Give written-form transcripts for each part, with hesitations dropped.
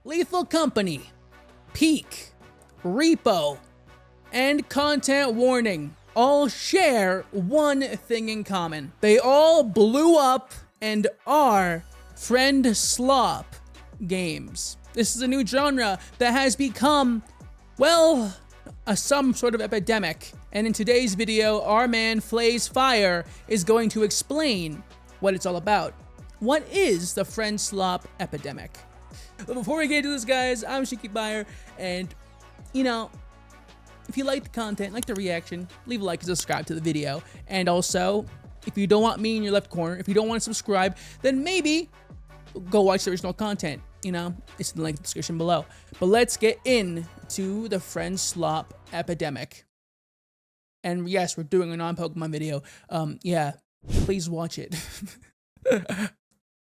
Lethal Company, Peak, Repo, and Content Warning all share one thing in common. They all blew up and are FRIENDSLOP games. This is a new genre that has become, well, some sort of epidemic. And in today's video, our man Flazefire is going to explain what it's all about. What is the FRIENDSLOP epidemic? But before we get into this, guys, I'm Shinki Pyre, and you know, if you like the content, like the reaction, leave a like and subscribe to the video. And also, if you don't want me in your left corner, if you don't want to subscribe, then maybe go watch the original content. You know, it's in the link in the description below. But let's get into the FRIENDSLOP epidemic. And yes, we're doing a non-Pokemon video. Yeah, please watch it.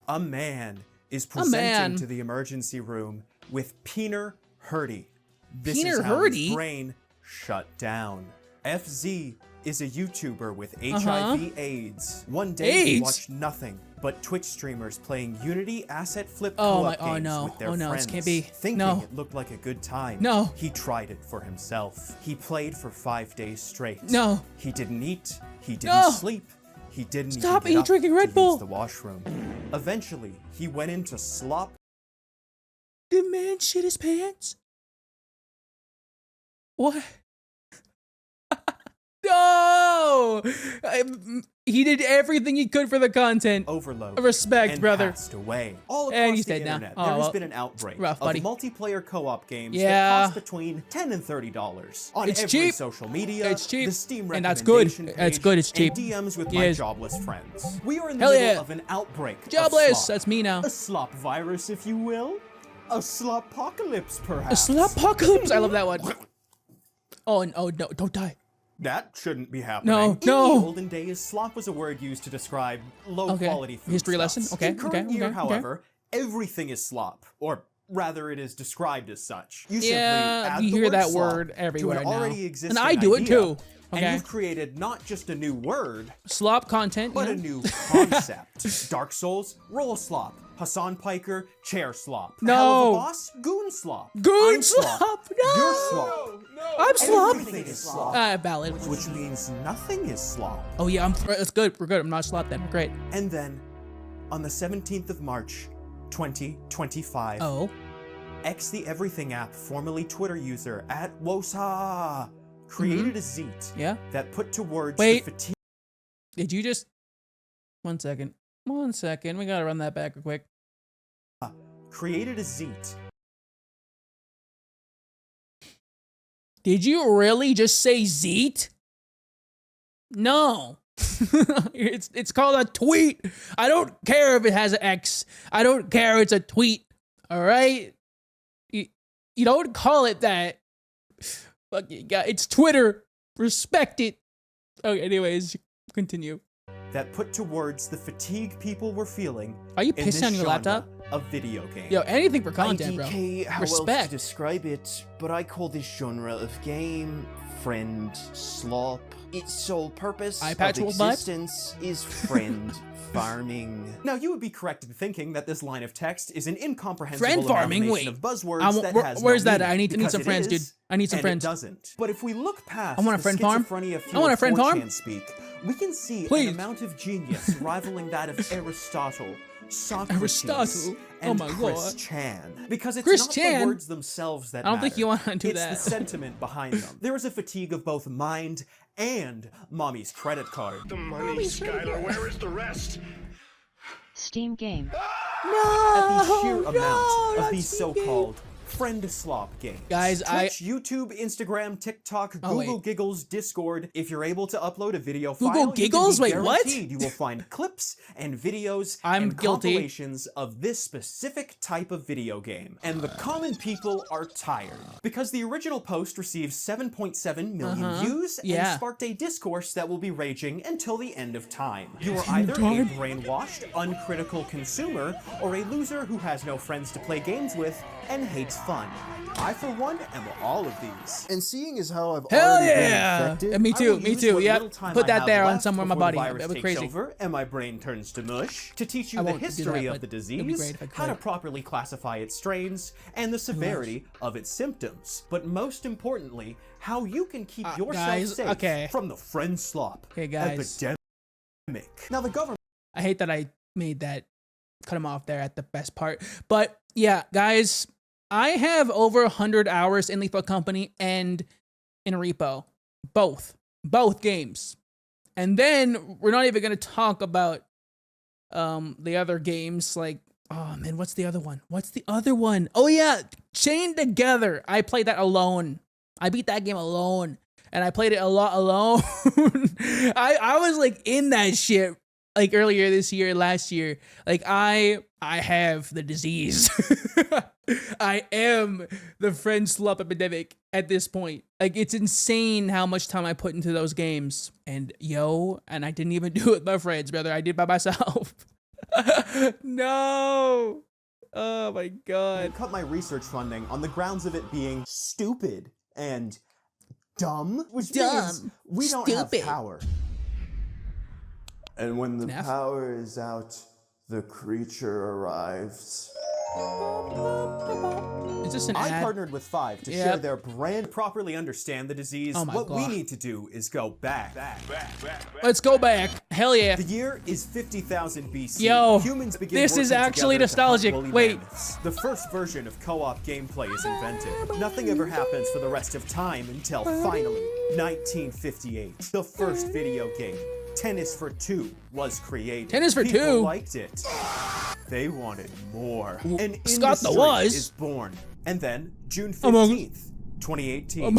A man is presenting to the emergency room with Peener Hurdy. This is how his brain shut down. FZ is a YouTuber with HIV/AIDS. One day he watched nothing but Twitch streamers playing Unity asset flip co-op games with their friends. This can't be. Thinking it looked like a good time. He tried it for himself. He played for 5 days straight. He didn't eat. He didn't sleep. He didn't even get up drinking Red to Bull. use the washroom. Eventually, he went into slop. Did man shit his pants? What? No! He did everything he could for the content. Overload. Respect, and brother. Passed away. All across the internet, there has been an outbreak of multiplayer co-op games that cost between $10 and $30 on every social media. It's cheap. The Steam and that's good. page, That's good. It's cheap. And DMs with my jobless friends. We are in the Hell middle of an outbreak. Jobless. Of That's me now. A slop virus, if you will. A slopocalypse, perhaps. A slopocalypse. I love that one. Oh no! Don't die. That shouldn't be happening. No. In the olden days, slop was a word used to describe low-quality food. History lesson. In current year, however, everything is slop, or rather, it is described as such. You simply add you the hear word that slop word everywhere to an already now, existing and I do it idea, too. And you've created not just a new word, slop content, but a new concept. Dark Souls, roll slop. Hassan Piker, chair slop. No. Hell of a boss, goon slop. Goon slop. No. You're slop. I'm slop. Everything is slop. Valid. Which means nothing is slop. Oh yeah, that's good. We're good. I'm not slop then. We're great. And then, on the 17th of March, 2025, X the Everything app, formerly Twitter user @Wosa, created a zeet that put to words the fatigue. Did you just? 1 second. 1 second. We gotta run that back real quick. Created a zeet. Did you really just say zeet? No. it's called a tweet. I don't care if it has an X. I don't care. It's a tweet. All right. You don't call it that. Fuck you, it's Twitter. Respect it. Okay. Anyways, continue. That put to words the fatigue people were feeling. Are you pissing on your laptop? A video game. Yo, anything for content, bro. How else to describe it, but I call this genre of game FRIENDSLOP. Its sole purpose of existence is friend farming. Now, you would be correct in thinking that this line of text is an incomprehensible friend farming. Wait, of buzzwords that has where's no that? I need some friends, dude. I need some friends. It doesn't. But if we look past I want a friend farm. I want a friend farm. Speak, we can see an amount of genius rivaling that of Aristotle, Socrates, and Chris Chan. Because it's not the words themselves that matter. I don't think you want to do that. It's the sentiment behind them. There is a fatigue of both mind and mommy's credit card. The money, Skylar. Where is the rest? Steam game. At the sheer amount of these so-called FRIENDSLOP games. Guys, Twitch, YouTube, Instagram, TikTok, Google Giggles, Discord. If you're able to upload a video file, Google Giggles? Wait, what? You will find clips and videos and compilations of this specific type of video game. And the common people are tired because the original post received 7.7 million views and sparked a discourse that will be raging until the end of time. You are either a brainwashed, uncritical consumer or a loser who has no friends to play games with and hates fun. I, for one, am all of these. And seeing as how I've Hell already yeah! been infected, Me I will too, use what yep. little time Put I that have there on left somewhere in my before body. the virus That would be takes crazy. over and my brain turns to mush to teach you I the won't do history that, of the but it'd be disease, great if I how to could. properly classify its strains, and the severity of its symptoms. But most importantly, how you can keep yourself guys, safe okay. from the FRIENDSLOP epidemic. Now the government. I hate that I made that cut him off there at the best part. But yeah, guys, I have over 100 hours in Lethal Company and in Repo. Both games. And then we're not even going to talk about the other games like, oh man, what's the other one? Oh yeah, Chained Together. I played that alone. I beat that game alone. And I played it a lot alone. I was like in that shit like earlier this year, last year. Like I have the disease. I am the FRIENDSLOP epidemic at this point. Like it's insane how much time I put into those games. And and I didn't even do it with my friends, brother. I did by myself. No. Oh my god. I cut my research funding on the grounds of it being stupid and dumb, which means we don't have power. And when the power is out, the creature arrives. Is this an I ad? partnered with Five to share their brand, properly understand the disease. Oh my what we God. need to do is go back. Let's go back. Hell yeah. The year is 50,000 BC. Yo, humans begin this is working actually together to hunt nostalgic. woolly Wait. mammoths. The first version of co-op gameplay is invented. Nothing ever happens for the rest of time until finally 1958. The first video game, Tennis for Two, was created. Tennis for People Two? liked it. They wanted more. An Scott the industry Was. is born. And then June Among- 15th, 2018.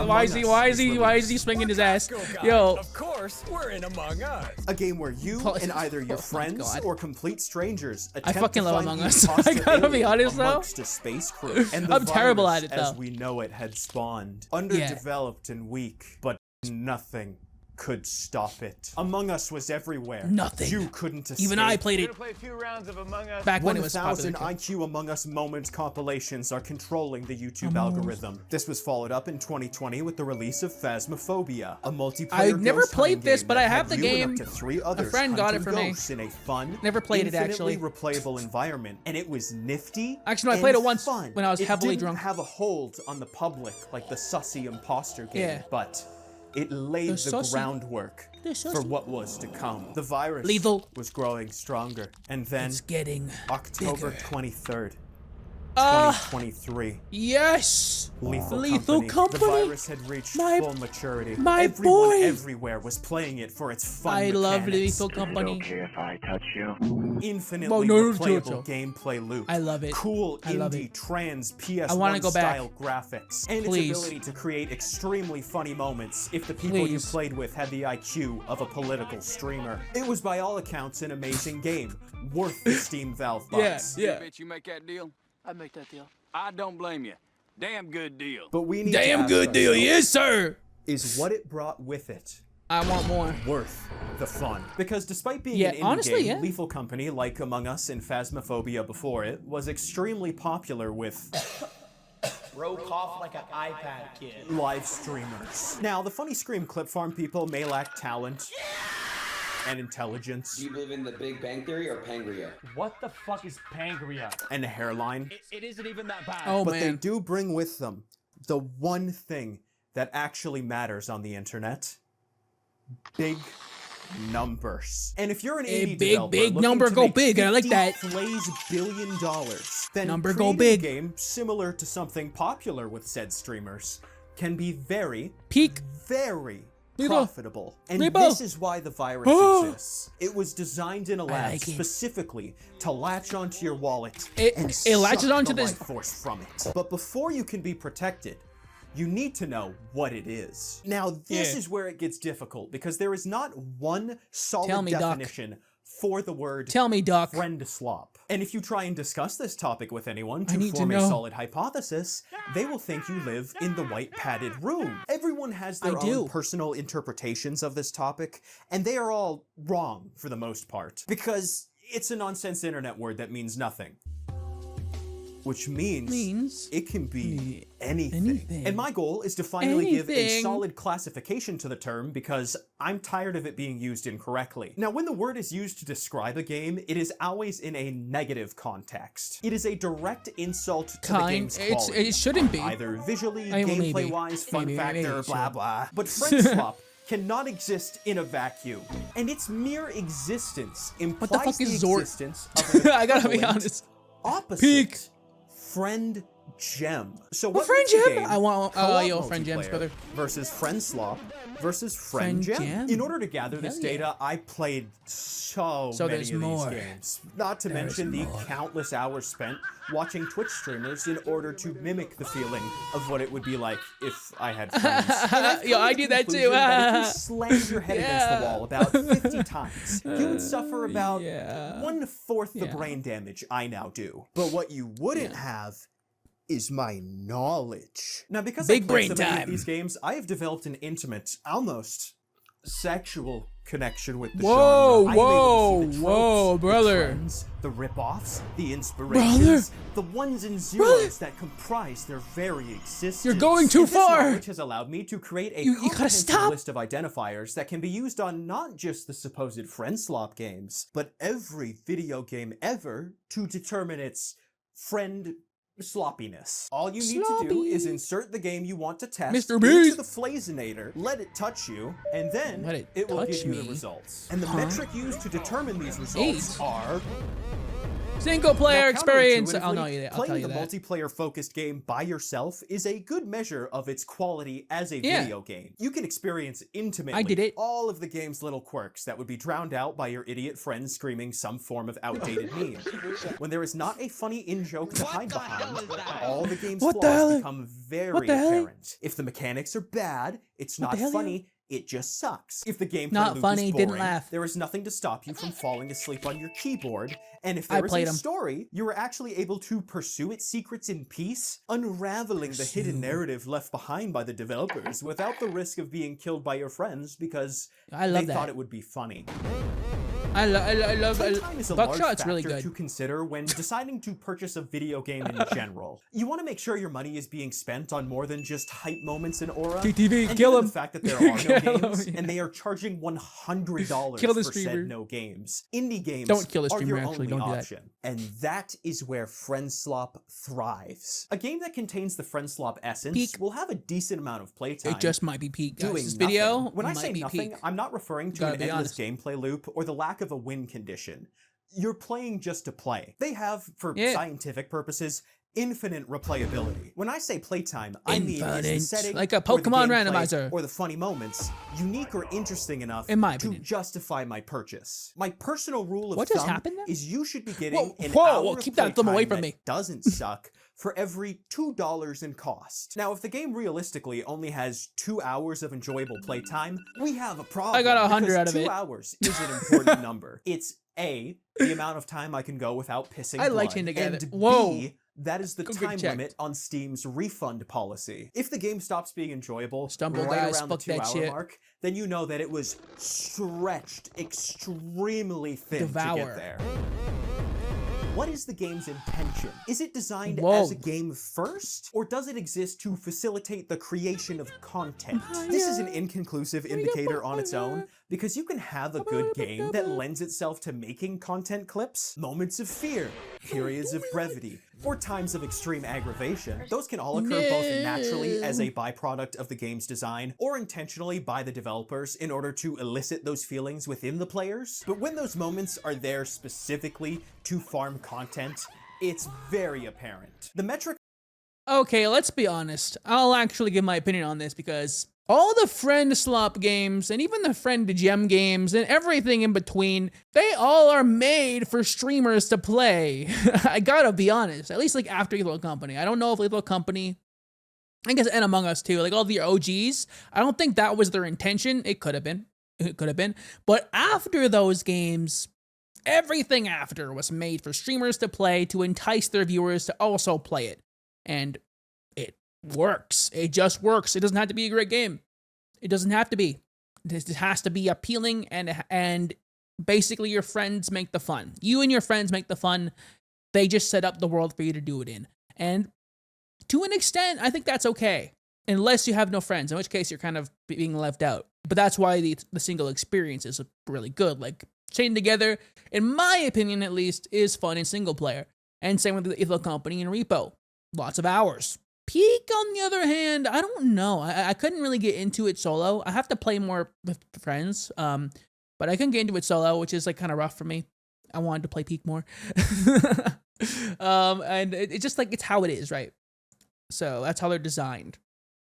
Why is he swinging his ass? Yo, Of course, we're in Among Us. A game where you and either your friends God. or complete strangers attempt fucking to love find Among the Us. imposter I gotta be alien honest, though. amongst a space crew. And the I'm terrible virus, at it, though. as we know it, had spawned. Underdeveloped and weak, but nothing could stop it. Among Us was everywhere. Nothing. You couldn't escape. even I played it Play a few rounds of Among Us. back when it was 1,000 popular. IQ Among Us moments compilations are controlling the YouTube algorithm. This was followed up in 2020 with the release of Phasmophobia, a multiplayer I've never ghost played hunting this, game but that I have had the you and game. up to 3 others friend got it hunting for me. ghosts in a fun, Never played it, infinitely actually. replayable environment, and it was nifty. Actually, no, I and played it once fun. when I was heavily It drunk. didn't have a hold on the public like the sussy imposter game, Yeah. but it laid the sussy. groundwork The for sussy. what was to come. The virus Lethal. was growing stronger, and then It's getting October bigger. 23rd, Ah, 2023. yes. Lethal Company. The virus had reached My- full maturity. my Everyone boy. everywhere was playing it for its fun I love mechanics, Lethal Company. if I touch you? infinitely Oh, no, replayable Jojo. gameplay loop. I love it. Cool I love indie it. trans PS1 wanna go back. style graphics. And Please. its ability to create extremely funny moments if the people you Please. played with had the IQ of a political streamer. It was by all accounts an amazing game, worth the Steam Valve bucks. Yeah. Bet you make that deal? I'd make that deal. I don't blame you. Damn good deal. But we need to Damn ask good deal. ourselves, Yes, sir. is what it brought with it I want more. worth the fun? Because despite being Yeah, an indie honestly, game, yeah. Lethal Company, like Among Us and Phasmophobia before it, was extremely popular with Bro cough like an iPad kid. live streamers. Now, the funny scream clip farm people may lack talent and intelligence Do you believe in the Big Bang Theory or Pangria? What the fuck is Pangria? and a hairline, It isn't even that bad. Oh but they man. do bring with them the one thing that actually matters on the internet: big numbers. And if you're an A indie big, developer big looking number to go make big, I like that. $50 billion, then Number go creating big. a game similar to something popular with said streamers can be very, Peak. very Lethal. profitable. And Lethal. this is why the virus exists. It was designed in a lab like it. specifically to latch onto your wallet It- and it latches suck onto the this- life force from it. But before you can be protected, you need to know what it is. Now, this Yeah. is where it gets difficult because there is not one solid Tell me, Doc. definition for the word Tell me, Doc. FRIENDSLOP. And if you try and discuss this topic with anyone I to need to form a know. solid hypothesis, they will think you live in the white padded room. Everyone has their I do. own personal interpretations of this topic, and they are all wrong for the most part, because it's a nonsense internet word that means nothing. which means it can be anything. And my goal is to finally give a solid classification to the term because I'm tired of it being used incorrectly. Now, when the word is used to describe a game, it is always in a negative context. It is a direct insult to the game's quality. It shouldn't be. Either visually, gameplay-wise, fun factor, blah, blah. But FRIENDSLOP cannot exist in a vacuum, and its mere existence implies the existence of an I gotta be honest. opposite friend gem. So what friend makes a gem? game I want co-op friend gems, multiplayer brother. versus FRIENDSLOP versus friend gem. In order to gather this data, I played so many of these games. Not to mention the countless hours spent watching Twitch streamers in order to mimic the feeling of what it would be like if I had friends. Yo, I do that too. That if you slammed your head against the wall about 50 times, you would suffer about 1/4 the brain damage I now do. But what you wouldn't have is my knowledge. Now, because I play so many of these games, I have developed an intimate, almost sexual connection with the genre. Whoa, brother. The trends, the rip-offs, the inspirations, the ones and zeros that comprise their very existence. You're going too far. Which has allowed me to create a comprehensive list of identifiers that can be used on not just the supposed FRIENDSLOP games, but every video game ever to determine its friend sloppiness. All you need to do is insert the game you want to test into the Flazinator, let it touch you, and then it will give you the results. And the metric used to determine these results are single player experience. I'll tell you that. Playing the multiplayer-focused game by yourself is a good measure of its quality as a video game. You can experience intimately all of the game's little quirks that would be drowned out by your idiot friends screaming some form of outdated meme. When there is not a funny in-joke to hide behind, all the game's flaws become very apparent. If the mechanics are bad, it's not funny. It just sucks. If the gameplay loop is boring, there is nothing to stop you from falling asleep on your keyboard. And if there is a story, you are actually able to pursue its secrets in peace, unraveling the hidden narrative left behind by the developers without the risk of being killed by your friends because they thought it would be funny. I love Playtime is a large Buckshot's really factor good to consider when deciding to purchase a video game in general. You want to make sure your money is being spent on more than just hype moments and aura. TTV, and kill him. The fact that there are no games and they are charging $100 for said no games. Indie games are your only option. And that is where FRIENDSLOP thrives. A game that contains the FRIENDSLOP essence will have a decent amount of playtime. It just might be peak, guys. Doing This video when I say nothing, I'm not referring to an endless gameplay loop or the lack of a win condition. You're playing just to play. They have, for scientific purposes, infinite replayability. When I say playtime, I mean is the setting, like a Pokemon randomizer, or the funny moments, unique or interesting enough to justify my purchase. My personal rule of thumb is you should be getting an hour keep that thumb away from me. Doesn't suck for every $2 in cost. Now, if the game realistically only has 2 hours of enjoyable playtime, we have a problem. I got 100 out of it. 2 hours is an important number. It's A, the amount of time I can go without pissing blood, and B, that is the time limit on Steam's refund policy. If the game stops being enjoyable around the 2 hour mark, then you know that it was stretched extremely thin to get there. What is the game's intention? Is it designed as a game first, or does it exist to facilitate the creation of content? This is an inconclusive indicator on its own, because you can have a good game that lends itself to making content clips, moments of fear, periods of brevity, or times of extreme aggravation. Those can all occur both naturally as a byproduct of the game's design, or intentionally by the developers in order to elicit those feelings within the players. But when those moments are there specifically to farm content, it's very apparent. The metric— Okay, let's be honest. I'll actually give my opinion on this because all the FRIENDSLOP games and even the Friend Gem games and everything in between, they all are made for streamers to play. I gotta be honest, at least like after Lethal Company. I don't know if Lethal Company, I guess, and Among Us too, like all the OGs, I don't think that was their intention. It could have been. It could have been. But after those games, everything after was made for streamers to play to entice their viewers to also play it. And it works. It just works. It doesn't have to be a great game. It doesn't have to be. It has to be appealing, and basically your friends make the fun. You and your friends make the fun. They just set up the world for you to do it in. And to an extent, I think that's okay. Unless you have no friends, in which case you're kind of being left out. But that's why the single experience is really good. Like, Chained Together, in my opinion at least, is fun in single player. And same with the Ello Company and Repo. Lots of hours. Peak, on the other hand, I don't know. I couldn't really get into it solo. I have to play more with friends. But I couldn't get into it solo, which is like kind of rough for me. I wanted to play Peak more. And it's just like, it's how it is, right? So that's how they're designed.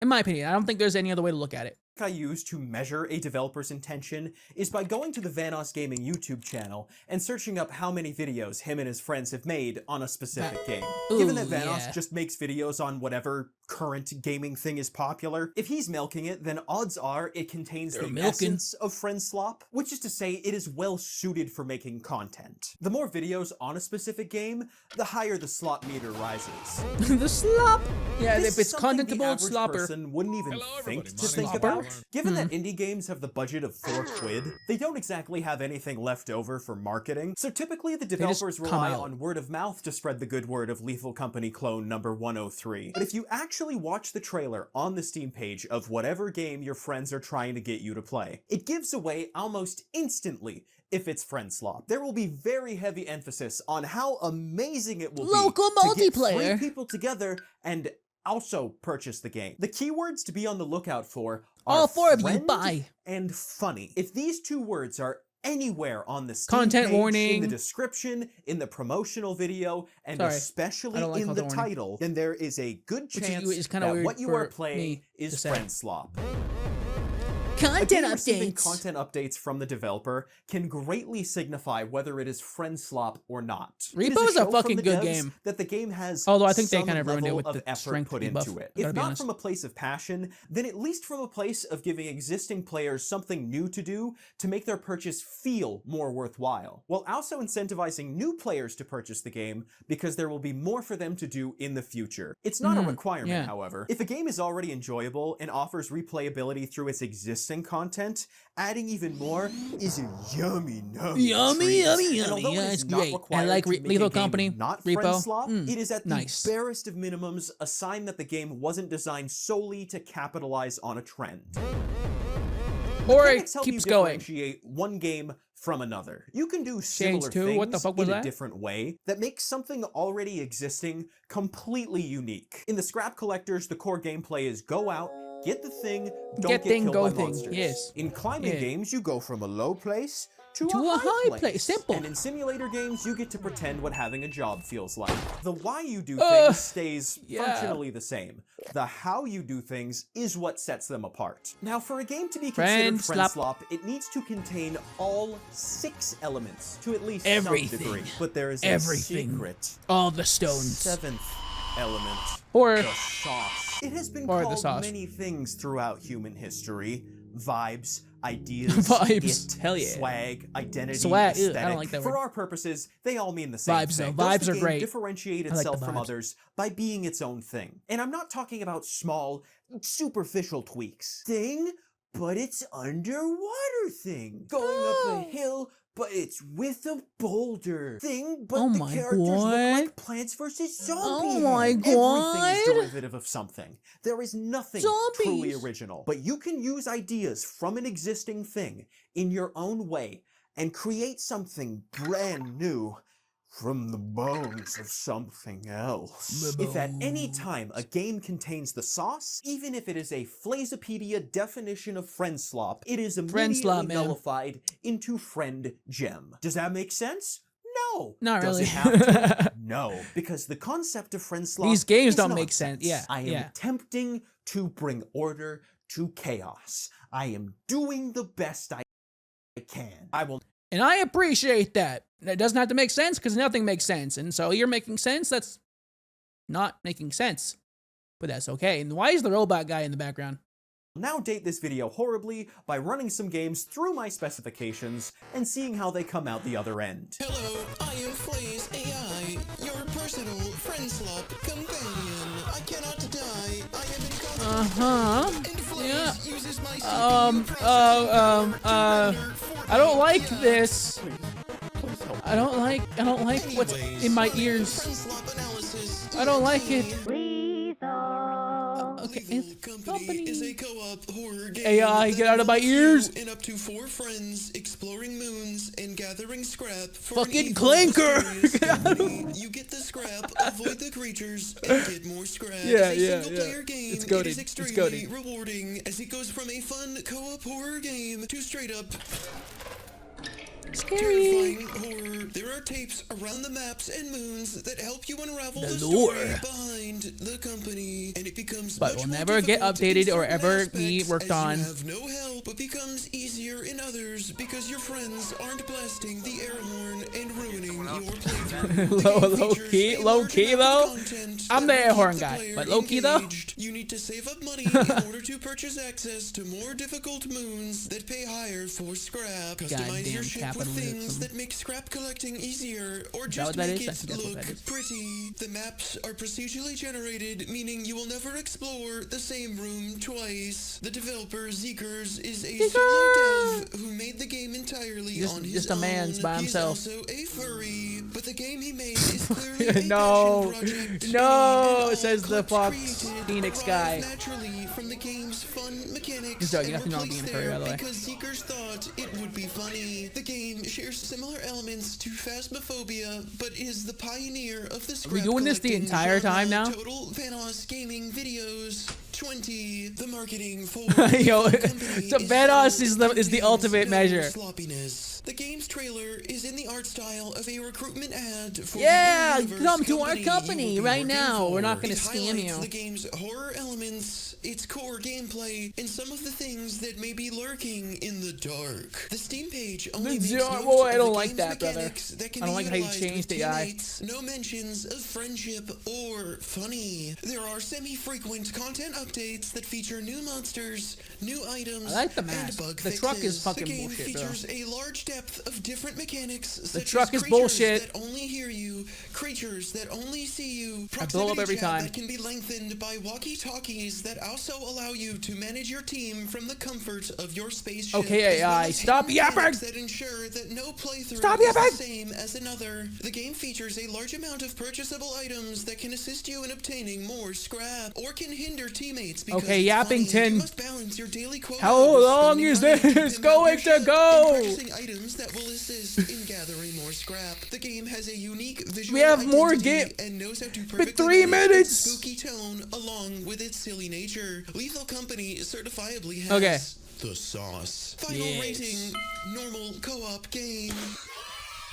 In my opinion, I don't think there's any other way to look at it. I use to measure a developer's intention is by going to the VODS Gaming YouTube channel and searching up how many videos him and his friends have made on a specific game. Given that VODS just makes videos on whatever current gaming thing is popular, if he's milking it, then odds are it contains the essence of FRIENDSLOP, which is to say it is well suited for making content. The more videos on a specific game, the higher the slop meter rises. The slop? Yeah, This if it's is something the contentable, average slopper. person wouldn't even think to think about. Given that indie games have the budget of £4, they don't exactly have anything left over for marketing, so typically the developers rely on word of mouth to spread the good word of Lethal Company clone number 103. But if you actually watch the trailer on the Steam page of whatever game your friends are trying to get you to play, it gives away almost instantly if it's FRIENDSLOP. There will be very heavy emphasis on how amazing it will be to get 3 people together and also purchase the game. The keywords to be on the lookout for are all 4 of you friend buy and funny. If these 2 words are anywhere on the Steam content page, warning, in the description, in the promotional video, and especially in the title, then there is a good chance that what you are playing is FRIENDSLOP. Content Receiving updates. content updates from the developer can greatly signify whether it is FRIENDSLOP or not. Repo is a fucking good game. That the game has although I think they some kind of ruined it with level the of effort strength put debuff, into it. If not from a place of passion, then at least from a place of giving existing players something new to do to make their purchase feel more worthwhile, while also incentivizing new players to purchase the game because there will be more for them to do in the future. It's not a requirement, however. If a game is already enjoyable and offers replayability through its existing content, adding even more is a yummy yummy. That's great. I like Lethal Company, not Repo. FRIENDSLOP, it is at the barest of minimums a sign that the game wasn't designed solely to capitalize on a trend. Or it keeps going. Differentiate one game from another. You can do similar things in a different way that makes something already existing completely unique. In the Scrap Collectors, the core gameplay is go out, get the thing, don't get killed by monsters. Yes. In climbing games, you go from a low place to a high place. Simple. And in simulator games, you get to pretend what having a job feels like. The why you do things stays functionally the same. The how you do things is what sets them apart. Now, for a game to be considered FRIENDSLOP, it needs to contain all 6 elements to at least some degree. But there is a secret. All the stones. 7th element. Or the sauce. It has been called many things throughout human history. Vibes, ideas, hell yeah. Swag, identity, aesthetic. I don't like that word. For our purposes, they all mean the same vibes, thing. Though. Vibes Does the are game great. differentiate itself from others by being its own thing. And I'm not talking about small, superficial tweaks. But it's underwater thing. Going up a hill, but it's with a boulder thing, but the characters look like Plants vs. Zombies. Oh my god. Everything is derivative of something. There is nothing truly original. But you can use ideas from an existing thing in your own way and create something brand new from the bones of something else. If at any time a game contains the sauce, even if it is a Flazepedia definition of FRIENDSLOP, it is immediately nullified into friend gem. Does that make sense? No. Not really. Does it have to? No. Because the concept of FRIENDSLOP these games don't make sense. I am attempting to bring order to chaos. I am doing the best I can. And I appreciate that. It doesn't have to make sense because nothing makes sense. And so you're making sense that's not making sense. But that's okay. And why is the robot guy in the background? Now date this video horribly by running some games through my specifications and seeing how they come out the other end. Hello, I am Flaze AI, your personal FRIENDSLOP companion. I cannot die. I am in conflict. Uses my I don't like this. I don't like what's in my ears. I don't like it. Okay, company is a co-op horror game. AI, get out of my ears. And up to 4 friends exploring moons and gathering scrap for fucking clanker. You get the scrap, avoid the creatures, and get more scrap. Yeah. Game, it's goated. It is extremely rewarding as it goes from a fun co-op horror game to straight up scary terrifying horror. There are tapes around the maps and moons that help you unravel the lore lore behind the company, and it becomes but will never get updated or ever be worked on. You have no help, but becomes easier in others because your friends aren't blasting the air horn and ruining your playthrough. low key though. I'm the air horn guy, but low key though. You need to save up money in order to purchase access to more difficult moons that pay higher for scrap. Customize your ship with things that make scrap collecting easier, or just make it look pretty. The maps are procedurally generated, meaning you will never explore the same room twice. The developer Zeekers is a solo dev who made the game entirely on his just a man's own. by himself. He's also a furry, but the game he made is clearly a no, says the Fox Phoenix guy. Naturally from the game's fun mechanics. He's joking, nothing wrong being a furry, by the way. Because Zeekers thought it would be funny. The game shares similar elements to Phasmophobia, but is the pioneer of the scrap. Are we doing this the entire time now? Total Vanos gaming videos. 20. The marketing for Yo, so Vanos is the ultimate measure. Sloppiness. The game's trailer is in the art style of a recruitment ad for come to our company right now. We're not going to scam you. The game's horror elements, its core gameplay, and some of the things that may be lurking in the dark. The Steam page only makes note I don't like that, brother. That can I don't be like how you utilized changed the AI. No mentions of friendship or funny. There are semi-frequent content updates that feature new monsters, new items, I like the mask. and bug The fixes. truck is fucking the game bullshit, bro. features a large depth of different mechanics. The truck is bullshit. That only hear you, creatures that only see you, I blow up every time. that can be lengthened by walkie-talkies that also allow you to manage your team from the comfort of your spaceship. Okay, AI, stop yapping! That ensure that no playthrough Stop is yapping! the same as another. The game features a large amount of purchasable items that can assist you in obtaining more scrap or can hinder teammates because Yappington. you must balance your daily quota. How long is this going to go? Items that will assist in gathering more scrap. The game has a unique visual We have more and knows how to perfectly 3 minutes. Its spooky tone along with its silly nature. Lethal Company certifiably has the sauce. Final rating: normal co-op game.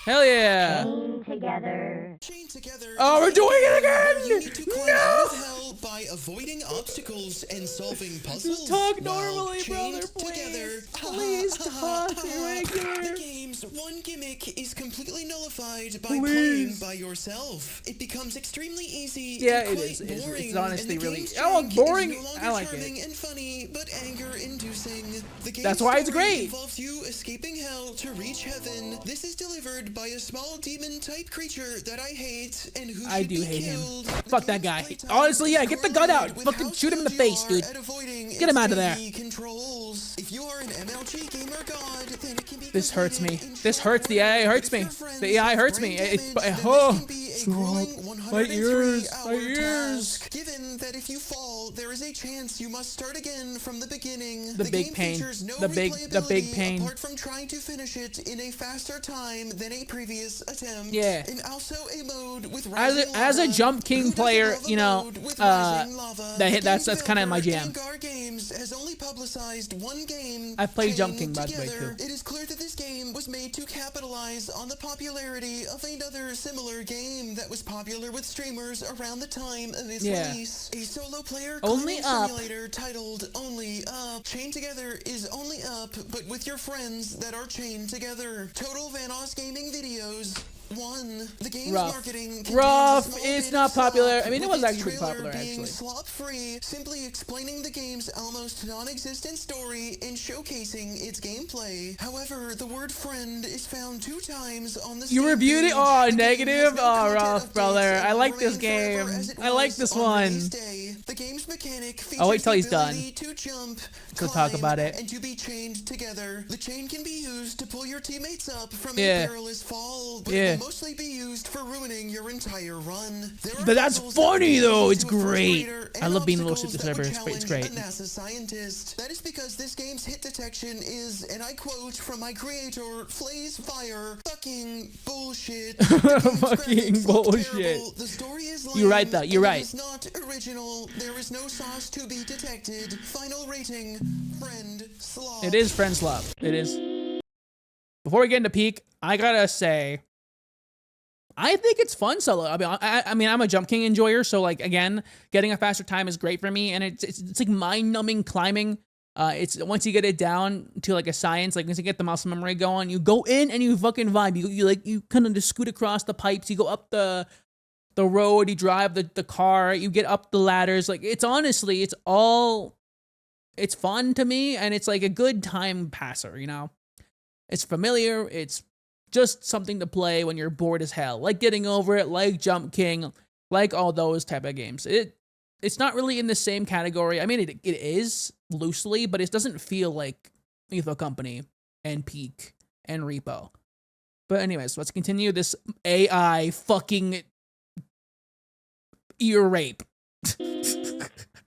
Hell yeah! Chain together. Oh, we're doing it You need to again! climb out of hell by avoiding obstacles and solving puzzles. Just talk normally, brother, together. Please talk regular. The game's one gimmick is completely nullified by playing by yourself. It becomes extremely easy. Yeah, and it quite is. Boring, It's honestly and the really. game's Oh, jank boring. is no longer I like charming it. and funny, but anger-inducing. The game's That's why it's story great. Involves you escaping hell to reach heaven. This is delivered by a small demon-type creature that I hate and who I should do be hate him. killed. Fuck that guy. Honestly, yeah, get the gun out. Fucking shoot him in the face, dude. Get him out of there. Controls. If you are an MLG gamer god, then it can be This hurts me. This hurts. The AI hurts me. The AI hurts me. My ears. My ears. Given that if you fall, there is a chance you must start again from the beginning. The big game pain. features no The big replayability pain. Apart from trying to finish it in a faster time than a previous attempt. Yeah. And also a mode with As a Jump King player, you know, that's kind of my jam. Games has only publicized one game. I played Jump King, by the way, too. It is clear that this game was made to capitalize on the popularity of another similar game that was popular with streamers around the time of its release. A solo player Only Up simulator titled Only Up. Chained Together is Only Up, but with your friends that are chained together. Total Vanos Gaming Videos. 1. The game's marketing It's not popular. I mean, it was actually pretty popular, being actually. slop-free, simply explaining the game's almost non-existent story and showcasing its gameplay. However, the word friend is found 2 times on the You reviewed it? Oh, negative? Oh, rough, brother. I like this game. I like this one. The game's mechanic features I'll wait till he's done. to jump, We'll talk about it. And to be chained together. The chain can be used to pull your teammates up from a perilous fall, but it will mostly be used for ruining your entire run. But that's funny though. It's great. I love being a little ship to server. It's great. A NASA scientist. That is because this game's hit detection is, and I quote from my creator, Flazefire, fucking bullshit. Fucking bullshit. The story is lame. You're right though. You're right. It's not original. There is no sauce to be detected. Final rating, FRIENDSLOP. It is FRIENDSLOP. It is. Before we get into peak, I gotta say, I think it's fun solo. I mean, I'm a Jump King enjoyer, so like again, getting a faster time is great for me, and it's like mind-numbing climbing. It's once you get it down to like a science, like once you get the muscle memory going, you go in and you fucking vibe. You kind of just scoot across the pipes. You go up the road. You drive the car. You get up the ladders. Like it's honestly, it's fun to me, and it's like a good time passer. You know, it's familiar. It's just something to play when you're bored as hell, like Getting Over It, like Jump King, like all those type of games. It's not really in the same category. I mean, it is loosely, but it doesn't feel like Lethal Company and Peak and Repo. But anyways, let's continue this AI fucking ear rape.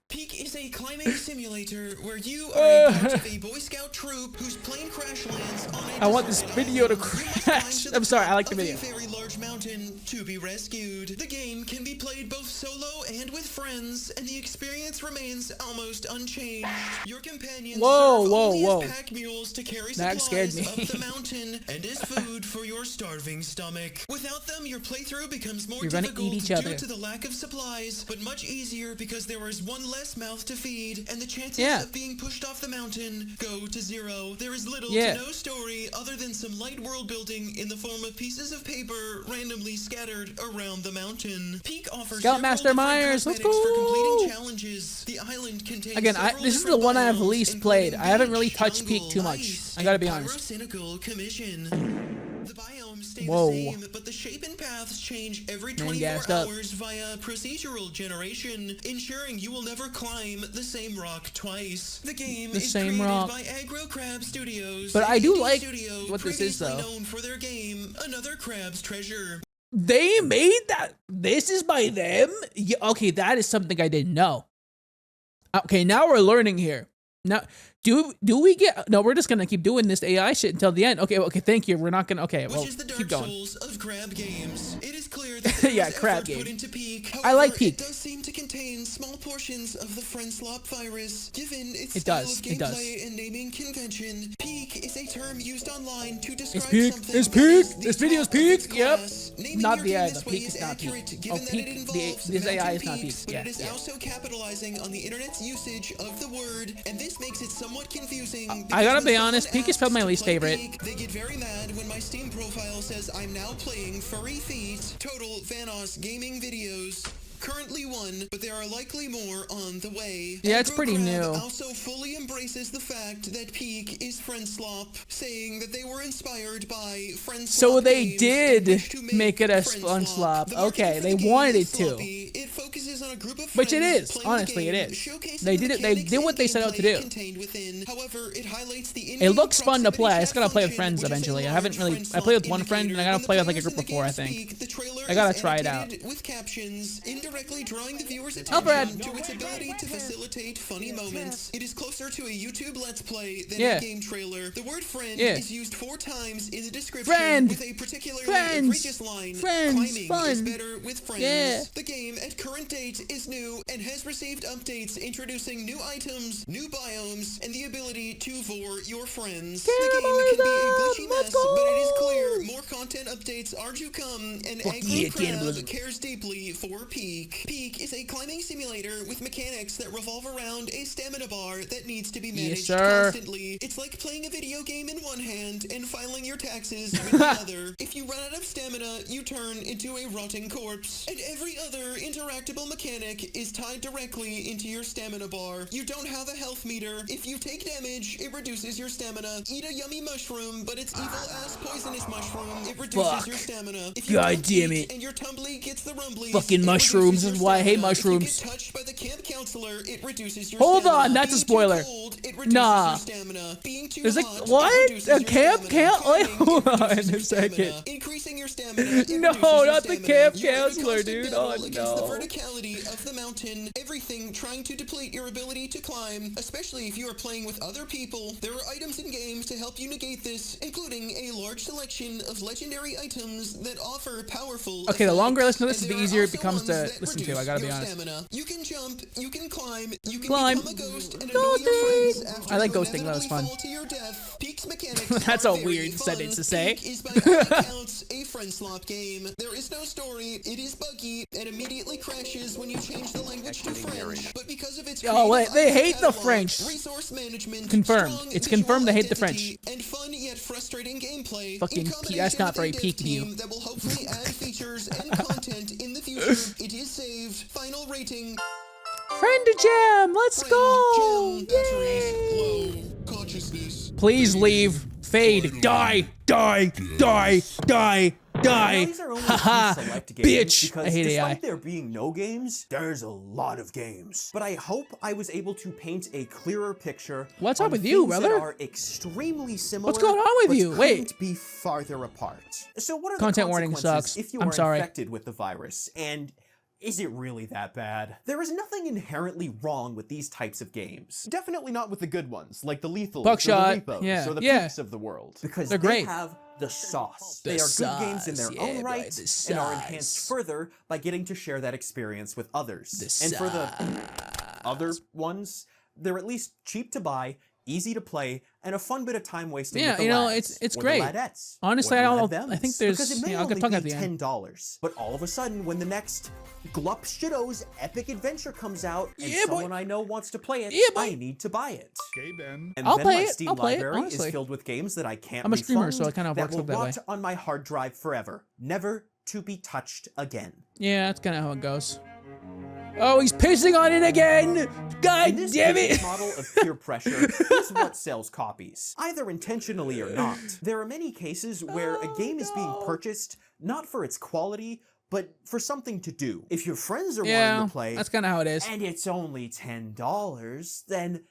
Peak is a climbing simulator where you are a part of a Boy Scout troop whose plane crash lands on a I want this video to crash. I'm sorry, I like the video. A very large mountain to be rescued. The game can be played both solo and with friends, and the experience remains almost unchanged. Your companions serve pack mules to carry supplies up the mountain and as food for your starving stomach. Without them, your playthrough becomes more difficult due to the lack of supplies, but much easier because there is one less mouth to feed, and the chances of being pushed off the mountain go to zero. There is little to no story other than some light world building in the form of pieces of paper randomly scattered around the mountain. Peak offers Scoutmaster Myers, let's go! For completing challenges. The island contains again, this is the one I have least played. I haven't really touched Peak too much. I gotta be honest. The biomes stay the same, but the shape and paths change every 24 hours via procedural generation, ensuring you will never climb the same rock twice. The game is created by Aggro Crab Studios. But I do like what this is, though. Known for their game, Another Crab's Treasure. They made that. This is by them? Yeah, okay, that is something I didn't know. Okay, now we're learning here. Now, do we get... No, we're just going to keep doing this AI shit until the end. Okay, thank you. We're not going to... Okay, well, keep going. Souls of crab games. It is clear that yeah, crab game. Put into Peak. However, I like Peak. It does seem to contain small portions of the FRIENDSLOP virus. Given its style of gameplay and naming convention, Peak is a term used online to describe something... It's Peak! This video's Peak! Yep. Not the AI, the Peak is not Peak. Oh, Peak, this AI is not Peak. But it is also capitalizing on the internet's usage of the word, and this makes it somewhat confusing. I gotta be honest, Peak is probably my least favorite. They get very mad when my Steam profile says I'm now playing Furry Feet, Total Vanos Gaming Videos. Currently one, but there are likely more on the way. Yeah, it's pretty new. Also fully embraces the fact that Peak is FRIENDSLOP, saying that they were inspired by FRIENDSLOP. So they did make it a FRIENDSLOP. Okay, they wanted it to. It focuses on a group of which it is. Honestly, it is. They did it. They did what they set out to do. However, it highlights the it looks fun to play. I just gotta play with friends eventually. I haven't really. I played with one friend, and I gotta play with like a group of 4. I think. I gotta try it out. With captions, directly drawing the viewer's attention to its ability to facilitate funny moments. It is closer to a YouTube Let's Play than a game trailer. The word friend is used 4 times in the description with a particularly egregious line, climbing is better with friends. The game at current date is new and has received updates introducing new items, new biomes, and the ability to vor your friends. The game can be a glitchy mess, but it is clear more content updates are to come, and Aggro Crab cares deeply for Peak. Peak is a climbing simulator with mechanics that revolve around a stamina bar that needs to be managed constantly. It's like playing a video game in one hand and filing your taxes with the other. If you run out of stamina, you turn into a rotting corpse. And every other interactable mechanic is tied directly into your stamina bar. You don't have a health meter. If you take damage, it reduces your stamina. Eat a yummy mushroom, but it's evil-ass poisonous mushroom. It reduces your stamina. If you God damn it. And your tumbly gets the rumblies, fucking mushrooms. This is why I hate mushrooms. If you get touched by the camp counselor, it reduces your Hold stamina. on, that's a Being spoiler. Too cold, it reduces Nah. your stamina. Being too There's like, hot, what? it reduces A your camp stamina. count? Wait, Climbing, hold it on reduces a your second. stamina. Increasing your stamina, it No, reduces your not the stamina. camp You're in a counselor, constant dude. battle Oh, against no. the verticality of the mountain. Everything trying to deplete your ability to climb, especially if you are playing with other people. There are items in games to help you negate this, including a large selection of legendary items that offer powerful Okay, the longer I listen to this, and the there are easier it also becomes ones to that listen to, reduce I gotta be your honest. stamina. You can jump, you can climb, you can Climb. become a ghost and annoy your friends after I like you ghosting, that was inevitably fun. fall to your death. Peak's mechanics That's are a very weird fun. sentence to say. Peak is by all accounts a friendslop game. There is no story, it is buggy, and immediately crashes when you change the language to French. But because of its Oh, wait, they creative hate the catalog, French. resource management, Confirmed. strong It's visual confirmed they hate the identity, and fun yet frustrating gameplay. Fucking in P- that's not combination with a very dev peak of you. team that will hopefully add features and content in the future. It is saved. Final rating. Friend jam, let's go! Gem, batteries, Yay! low, consciousness. Please leave. Fade. Die. Die. Die. Die. Die. These are only Haha. a few select games Bitch. because I hate despite AI. there being no games, there's a lot of games. But I hope I was able to paint a clearer picture. What's on up with you, things brother? that are extremely similar. What's going on with but you? Wait. couldn't be farther apart. So what are Content the warning consequences sucks. if you I'm are sorry. infected with the virus? And is it really that bad? There is nothing inherently wrong with these types of games. Definitely not with the good ones, like the Lethals, Buckshot, or the Repos, yeah, or the yeah. Peaks of the world. Because They're they great. have the sauce. The They are good games in sauce, their yeah, own boy, right the and are sauce. enhanced further by getting to share that experience with others. The And for the other ones, they're at least cheap to buy, easy to play, and a fun bit of time wasting Yeah, with the you know, lads, it's or great. the ladettes, Honestly, or I the don't know. thems. I think there's- Because it may yeah, I'll get only tongue be at the end. $10, but all of a sudden, when the next Glup Shitto's epic adventure comes out and Yeah, boy. someone I know wants to play it, Yeah, boy. I need to buy it. Okay, Ben. And I'll then play my it. Steam I'll play it, library is honestly. filled with games that I can't I'm a streamer, refund so it kind of that works will out that way. rot on my hard drive forever, never to be touched again. Yeah, that's kind of how it goes. Oh, he's pissing on it again! God This damn business it! model of peer pressure is what sells copies, either intentionally or not. There are many cases where a game is being purchased not for its quality, but for something to do. If your friends are Yeah, wanting to play, that's kind of how it is. and it's only $10, then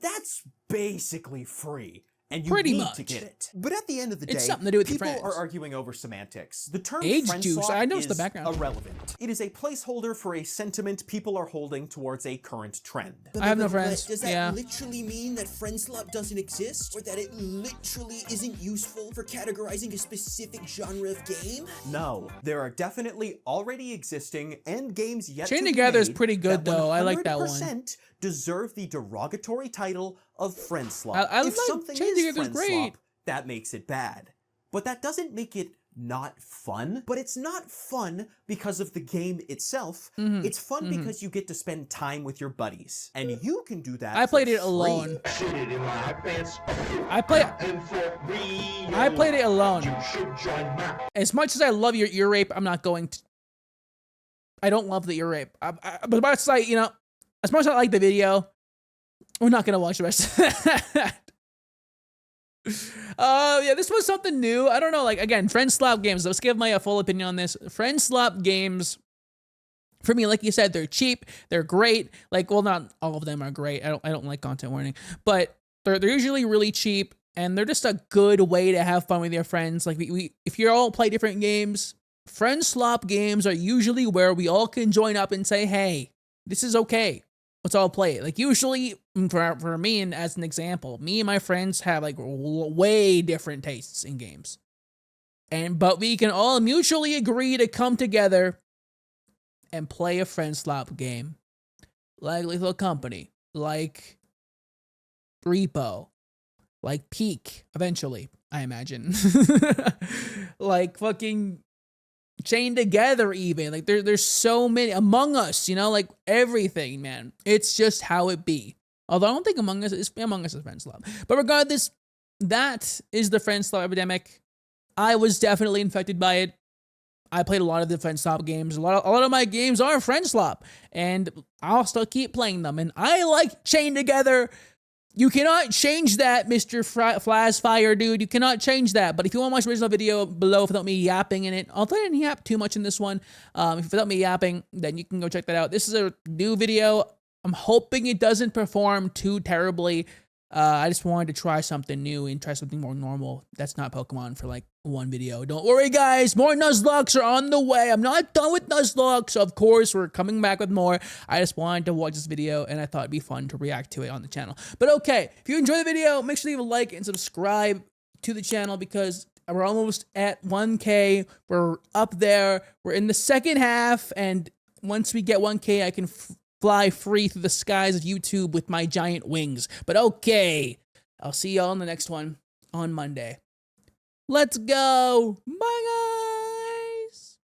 that's basically free. And you Pretty need much. to get it. But at the end of the day, It's something to do with your people friends. are arguing over semantics. The term Age friend juice, swap I noticed the is background. irrelevant. It is a placeholder for a sentiment people are holding towards a current trend. I have no friends. Does that Yeah. literally mean that friendslop doesn't exist? Or that it literally isn't useful for categorizing a specific genre of game? No, there are definitely already existing and games yet Chain to be Together is made pretty good, that though. I like that one. 100% deserve the derogatory title of friendslop. I If like something Chain is Together's friendslop, great. that makes it bad. But that doesn't make it not fun. But it's not fun because of the game itself. Mm-hmm. It's fun because you get to spend time with your buddies. And you can do that I played for it alone. free. I played it alone. As much as I love your ear rape, I'm not going to. I don't love the ear rape. But about to say, you know, as much as I like the video, we're not gonna watch the rest of that. Yeah, this was something new. I don't know, like, again, friendslop games. Let's give my full opinion on this. Friendslop games, for me, like you said, they're cheap, they're great. Like, well, not all of them are great. I don't like content warning, but they're usually really cheap, and they're just a good way to have fun with your friends. Like, if you all play different games, friendslop games are usually where we all can join up and say, hey, this is okay. Let's all play it. Like, usually, for me, and as an example, me and my friends have, like, way different tastes in games. But we can all mutually agree to come together and play a friendslop game. Like Lethal Company. Like Repo. Like Peak, eventually, I imagine. Like fucking Chained Together, even. Like, there's so many. Among Us, you know, like everything, man. It's just how it be. Although I don't think Among Us is friendslop. But regardless, that is the friendslop epidemic. I was definitely infected by it. I played a lot of the friendslop games. A lot of my games are friendslop, and I'll still keep playing them. And I like Chained Together. You cannot change that, Mr. Flazefire, dude. You cannot change that. But if you want to watch the original video below without me yapping in it, although I didn't yap too much in this one, if without me yapping, then you can go check that out. This is a new video. I'm hoping it doesn't perform too terribly. I just wanted to try something new and try something more normal. That's not Pokemon for like one video. Don't worry, guys. More Nuzlockes are on the way. I'm not done with Nuzlockes. Of course, we're coming back with more. I just wanted to watch this video, and I thought it'd be fun to react to it on the channel. But okay, if you enjoy the video, make sure to leave a like and subscribe to the channel because we're almost at 1K. We're up there. We're in the second half, and once we get 1K, I can fly free through the skies of YouTube with my giant wings. But okay, I'll see y'all in the next one on Monday. Let's go. Bye, guys.